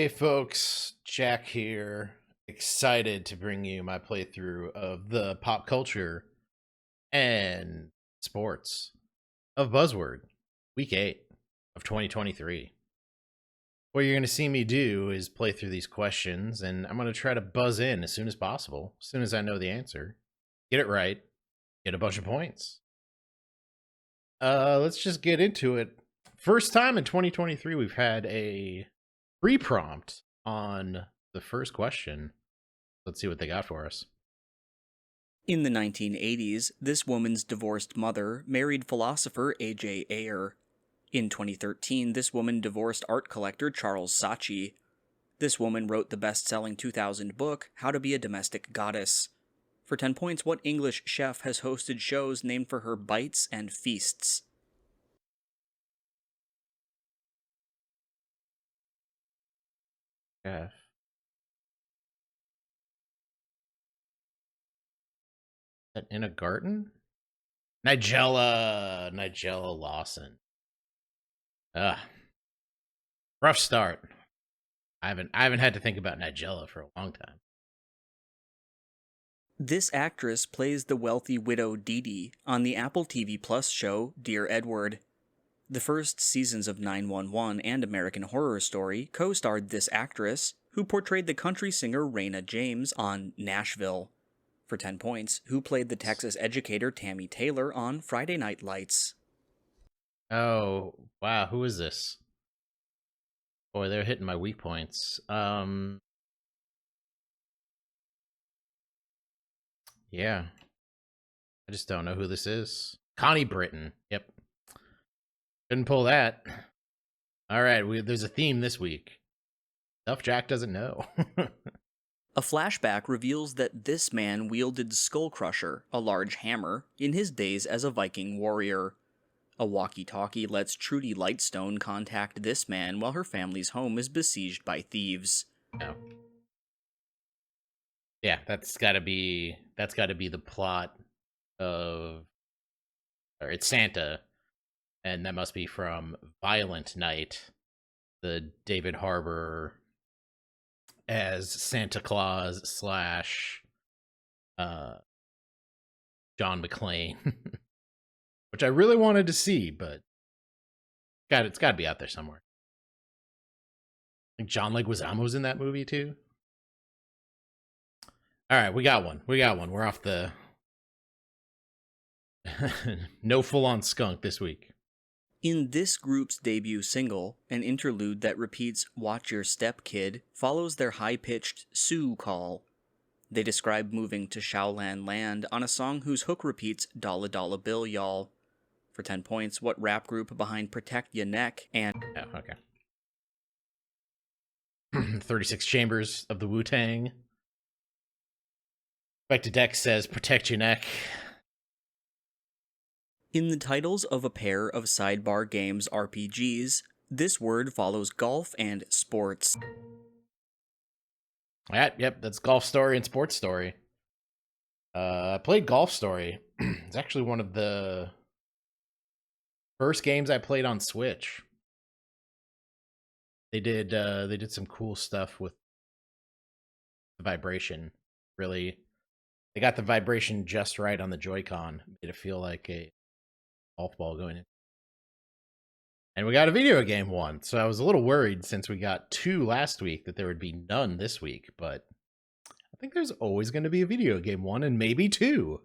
Hey folks, Jack here. Excited to bring you my playthrough of the pop culture and sports of Buzzword, week 8 of 2023. What you're going to see me do is play through these questions, and I'm going to try to buzz in as soon as possible, as soon as I know the answer. Get it right, get a bunch of points. Let's just get into it. First time in 2023 we've had a free prompt on the first question. Let's see what they got for us. In the 1980s, this woman's divorced mother married philosopher A.J. Ayer. In 2013, this woman divorced art collector Charles Saatchi. This woman wrote the best-selling 2000 book, How to Be a Domestic Goddess. For 10 points, what English chef has hosted shows named for her bites and feasts? Yeah. In a garden? Nigella Lawson. Rough start. I haven't had to think about Nigella for a long time. This actress plays the wealthy widow Dee Dee on the Apple TV Plus show Dear Edward. The first seasons of 911 and American Horror Story co-starred this actress, who portrayed the country singer Raina James on Nashville. For 10 points, who played the Texas educator Tammy Taylor on Friday Night Lights? Oh, wow, who is this? Boy, they're hitting my weak points. Yeah. I just don't know who this is. Connie Britton. Yep. Couldn't pull that. All right, there's a theme this week. Stuff Jack doesn't know. A flashback reveals that this man wielded Skullcrusher, a large hammer, in his days as a Viking warrior. A walkie-talkie lets Trudy Lightstone contact this man while her family's home is besieged by thieves. No. Yeah, that's gotta be the plot of, or it's Santa, and that must be from Violent Night, the David Harbour as Santa Claus slash John McClane, which I really wanted to see, but it's got to be out there somewhere. I think John Leguizamo's in that movie too. All right, we got one. We're off the no full-on skunk this week. In this group's debut single, an interlude that repeats "Watch Your Step, Kid" follows their high-pitched Sioux call. They describe moving to Shaolan Land on a song whose hook repeats "Dollar Dollar Bill, y'all." For 10 points, what rap group behind Protect Ya Neck and... Oh, okay. 36 Chambers of the Wu-Tang. Back to Deck says, protect your neck. In the titles of a pair of sidebar games RPGs, this word follows golf and sports. Yep, that's Golf Story and Sports Story. I played Golf Story. It's actually one of the first games I played on Switch. They did some cool stuff with the vibration. Really, they got the vibration just right on the Joy-Con. Made it feel like a golf ball going in. And we got a video game one, so I was a little worried since we got 2 last week that there would be none this week, but I think there's always going to be a video game one and maybe 2.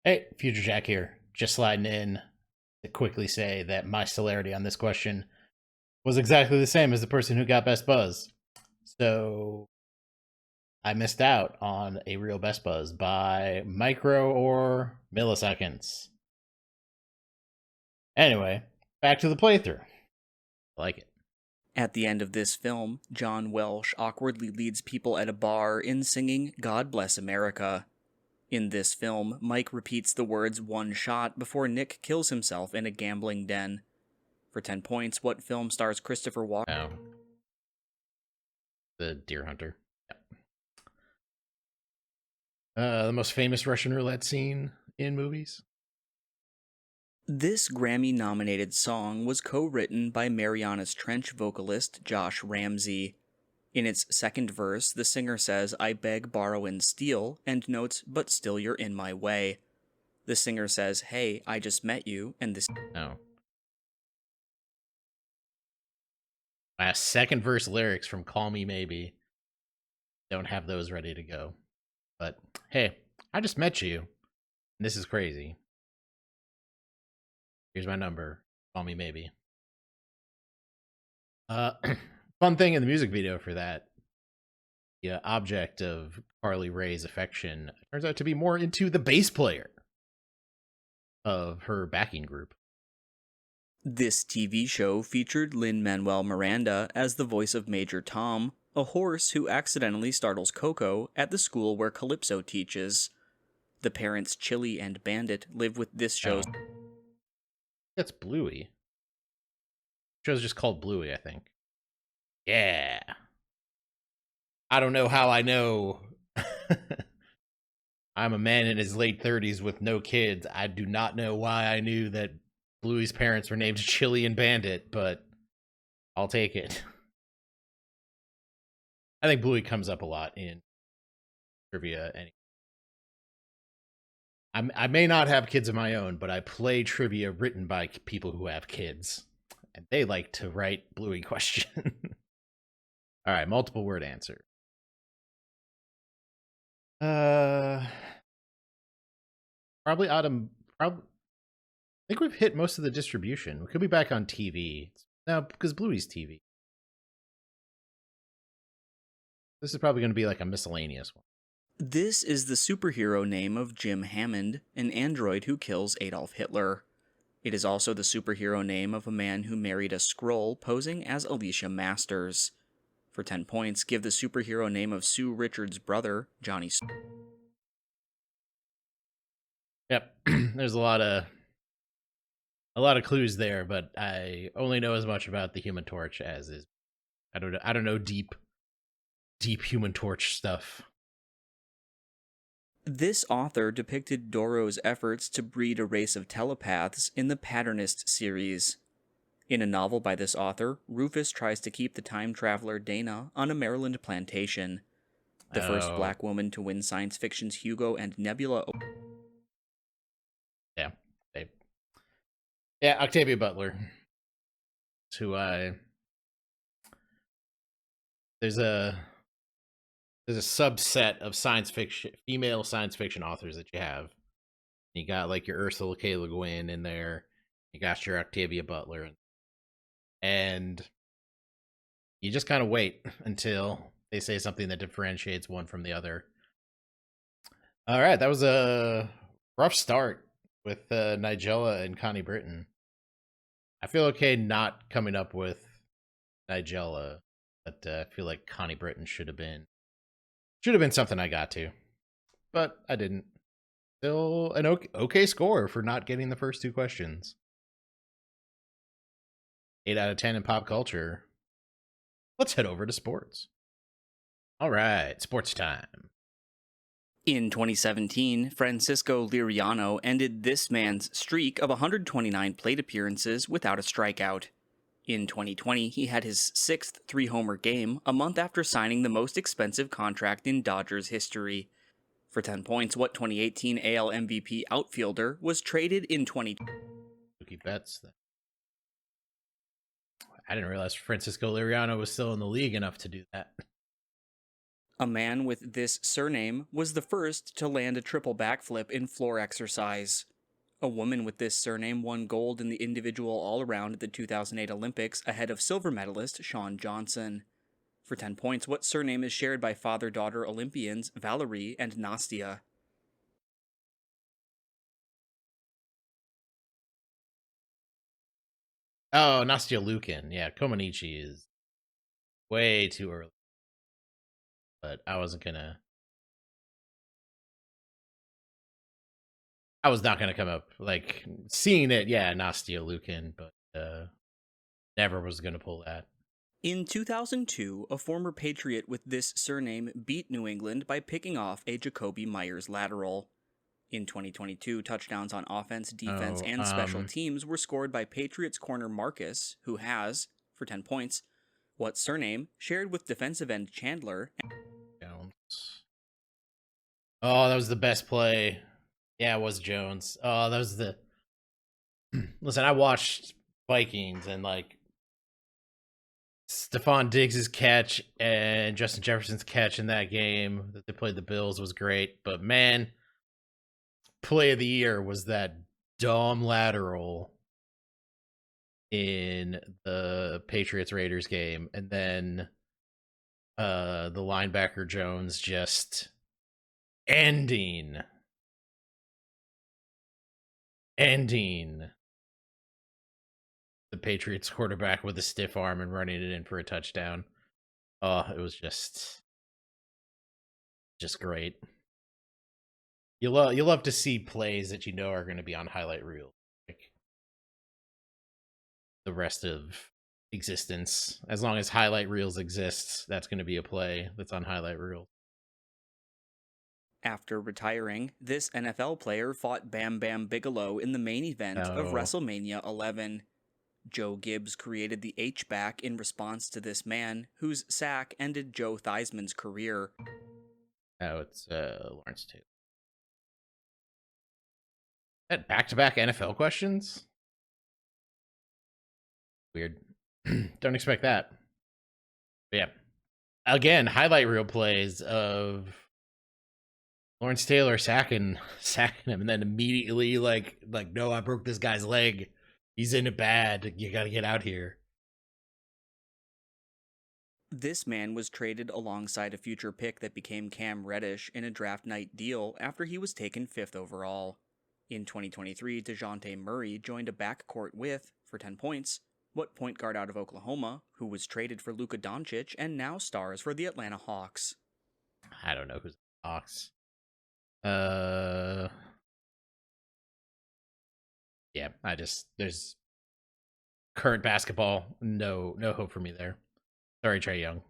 Hey, Future Jack here, just sliding in to quickly say that my celerity on this question was exactly the same as the person who got Best Buzz. So I missed out on a real Best Buzz by micro or milliseconds. Anyway, back to the playthrough. I like it. At the end of this film, John Welsh awkwardly leads people at a bar in singing "God Bless America." In this film, Mike repeats the words "one shot" before Nick kills himself in a gambling den. For 10 points, what film stars Christopher Walken? Oh. The Deer Hunter. Yep. The most famous Russian roulette scene in movies? This Grammy-nominated song was co-written by Marianas Trench vocalist Josh Ramsey. In its second verse, the singer says, "I beg, borrow, and steal," and notes, "but still you're in my way." The singer says, "Hey, I just met you," and this... Oh. My second verse lyrics from Call Me Maybe. Don't have those ready to go. But hey, I just met you. And this is crazy. Here's my number. Call me maybe. Fun thing in the music video for that. The object of Carly Rae's affection turns out to be more into the bass player of her backing group. This TV show featured Lin-Manuel Miranda as the voice of Major Tom, a horse who accidentally startles Coco at the school where Calypso teaches. The parents Chili and Bandit live with this show's... Oh. That's Bluey. The show's just called Bluey, I think. Yeah. I don't know how I know. I'm a man in his late 30s with no kids. I do not know why I knew that Bluey's parents were named Chili and Bandit, but I'll take it. I think Bluey comes up a lot in trivia. I may not have kids of my own, but I play trivia written by people who have kids, and they like to write Bluey question. All right, multiple word answer. Probably autumn. I think we've hit most of the distribution. We could be back on TV now because Bluey's TV. This is probably going to be like a miscellaneous one. This is the superhero name of Jim Hammond, an android who kills Adolf Hitler. It is also the superhero name of a man who married a Skrull posing as Alicia Masters. For 10 points, give the superhero name of Sue Richards' brother, Johnny. Yep, there's a lot of clues there, but I only know as much about the Human Torch as is. I don't know deep Human Torch stuff. This author depicted Doro's efforts to breed a race of telepaths in the Patternist series. In a novel by this author, Rufus tries to keep the time traveler Dana on a Maryland plantation. The first black woman to win science fiction's Hugo and Nebula... Yeah, Octavia Butler. Who there's a subset of science fiction, female science fiction authors that you have. You got like your Ursula K. Le Guin in there. You got your Octavia Butler, and you just kind of wait until they say something that differentiates one from the other. All right, that was a rough start with Nigella and Connie Britton. I feel okay not coming up with Nigella, but I feel like Connie Britton should have been something I got to, but I didn't. Still an okay score for not getting the first two questions. 8 out of 10 in pop culture. Let's head over to sports. All right, sports time. In 2017, Francisco Liriano ended this man's streak of 129 plate appearances without a strikeout. In 2020, he had his sixth three-homer game a month after signing the most expensive contract in Dodgers history. For 10 points, what 2018 AL MVP outfielder was traded in 2020? Mookie Betts. I didn't realize Francisco Liriano was still in the league enough to do that. A man with this surname was the first to land a triple backflip in floor exercise. A woman with this surname won gold in the individual all-around at the 2008 Olympics ahead of silver medalist Shawn Johnson. For 10 points, what surname is shared by father-daughter Olympians Valerie and Nastia? Oh, Nastia Lukin. Yeah, Komanichi is way too early. But I was not gonna come up like seeing it. Yeah, Nastia Lukin, but never was gonna pull that. In 2002, a former Patriot with this surname beat New England by picking off a Jacoby Myers lateral. In 2022, touchdowns on offense, defense, and Oh, special teams were scored by Patriots corner Marcus, who has, for 10 points, what surname shared with defensive end Chandler. Jones. Oh, that was the best play. Yeah, it was Jones. Oh, that was the. Listen, I watched Vikings and like Stephon Diggs' catch and Justin Jefferson's catch in that game that they played the Bills was great. But man, play of the year was that dumb lateral in the Patriots Raiders game, and then the linebacker Jones just ending the Patriots quarterback with a stiff arm and running it in for a touchdown. Oh, it was just great. You love to see plays that you know are going to be on highlight reel, like the rest of existence. As long as highlight reels exist, that's going to be a play that's on highlight reel. After retiring, this NFL player fought Bam Bam Bigelow in the main event of Oh, WrestleMania 11. Joe Gibbs created the H-back in response to this man, whose sack ended Joe Theismann's career. it's Lawrence Taylor. That back-to-back NFL questions? Weird. Don't expect that. But yeah. Again, highlight reel plays of Lawrence Taylor sacking him, and then immediately like no, I broke this guy's leg. He's in it bad. You got to get out here. This man was traded alongside a future pick that became Cam Reddish in a draft night deal after he was taken 5th overall. In 2023, DeJounte Murray joined a backcourt with, for 10 points, what point guard out of Oklahoma, who was traded for Luka Doncic and now stars for the Atlanta Hawks. I don't know who's the Hawks. Yeah, there's current basketball, no hope for me there. Sorry, Trae Young.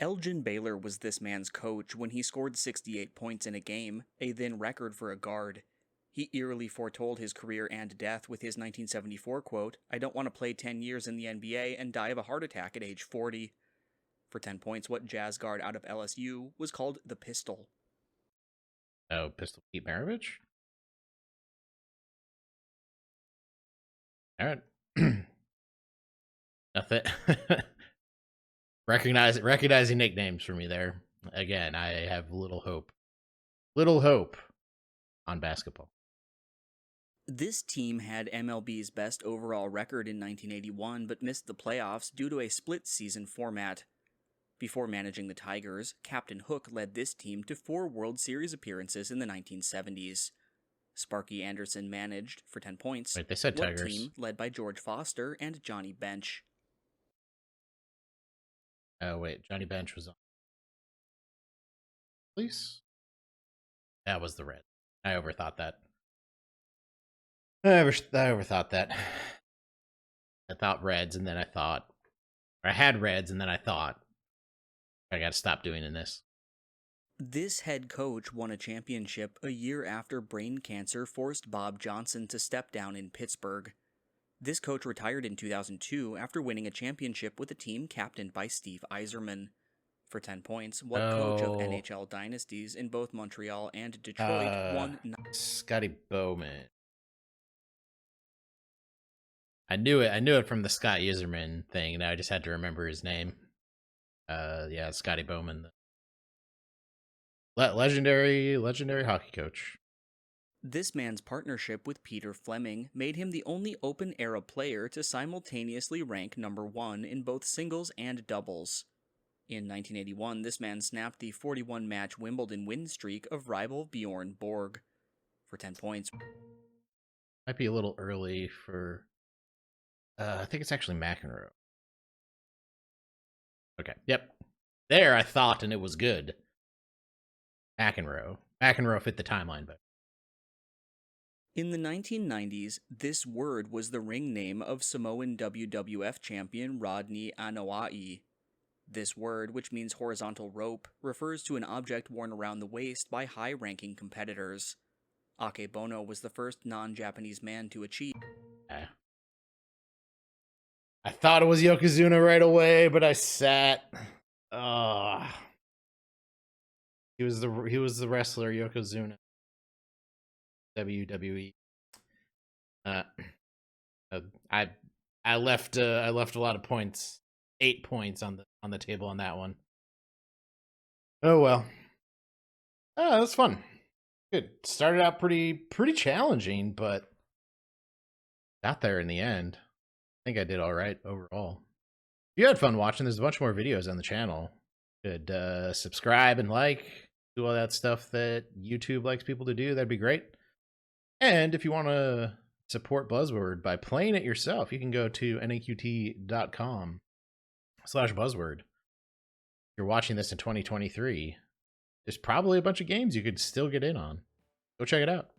Elgin Baylor was this man's coach when he scored 68 points in a game, a then record for a guard. He eerily foretold his career and death with his 1974 quote, "I don't want to play 10 years in the NBA and die of a heart attack at age 40. For 10 points, what jazz guard out of LSU was called the Pistol. Oh, Pistol Pete Maravich? All right. Nothing. Recognizing nicknames for me there. Again, I have little hope. Little hope on basketball. This team had MLB's best overall record in 1981 but missed the playoffs due to a split-season format. Before managing the Tigers, Captain Hook led this team to 4 World Series appearances in the 1970s. Sparky Anderson managed, for 10 points, Wait, they said what Tigers. team led by George Foster and Johnny Bench. Oh, wait. Johnny Bench was on. Please? That was the red. I overthought that. I overthought that. I thought Reds, and then I thought. Or I had Reds, and then I thought. I gotta stop doing this. This head coach won a championship a year after brain cancer forced Bob Johnson to step down in Pittsburgh. This coach retired in 2002 after winning a championship with a team captained by Steve Yzerman. For 10 points, what coach of NHL dynasties in both Montreal and Detroit won? Scotty Bowman. I knew it from the Scott Yzerman thing, and I just had to remember his name. Yeah, Scotty Bowman. Legendary hockey coach. This man's partnership with Peter Fleming made him the only open-era player to simultaneously rank number 1 in both singles and doubles. In 1981, this man snapped the 41-match Wimbledon win streak of rival Bjorn Borg. For 10 points. Might be a little early for... I think it's actually McEnroe. Okay, yep. There, I thought, and it was good. McEnroe. McEnroe fit the timeline, but... In the 1990s, this word was the ring name of Samoan WWF champion Rodney Anoa'i. This word, which means horizontal rope, refers to an object worn around the waist by high-ranking competitors. Akebono was the first non-Japanese man to achieve. I thought it was Yokozuna right away, but I sat. He was the wrestler Yokozuna. WWE. I left a lot of points, 8 points on the table on that one. Oh well. Oh, that's fun. Good. Started out pretty challenging, but got there in the end. I think I did all right overall. If you had fun watching, there's a bunch more videos on the channel. Could subscribe and like, do all that stuff that YouTube likes people to do. That'd be great. And if you want to support Buzzword by playing it yourself, you can go to naqt.com/Buzzword. If you're watching this in 2023, there's probably a bunch of games you could still get in on. Go check it out.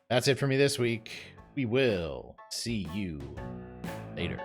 That's it for me this week. We will see you later.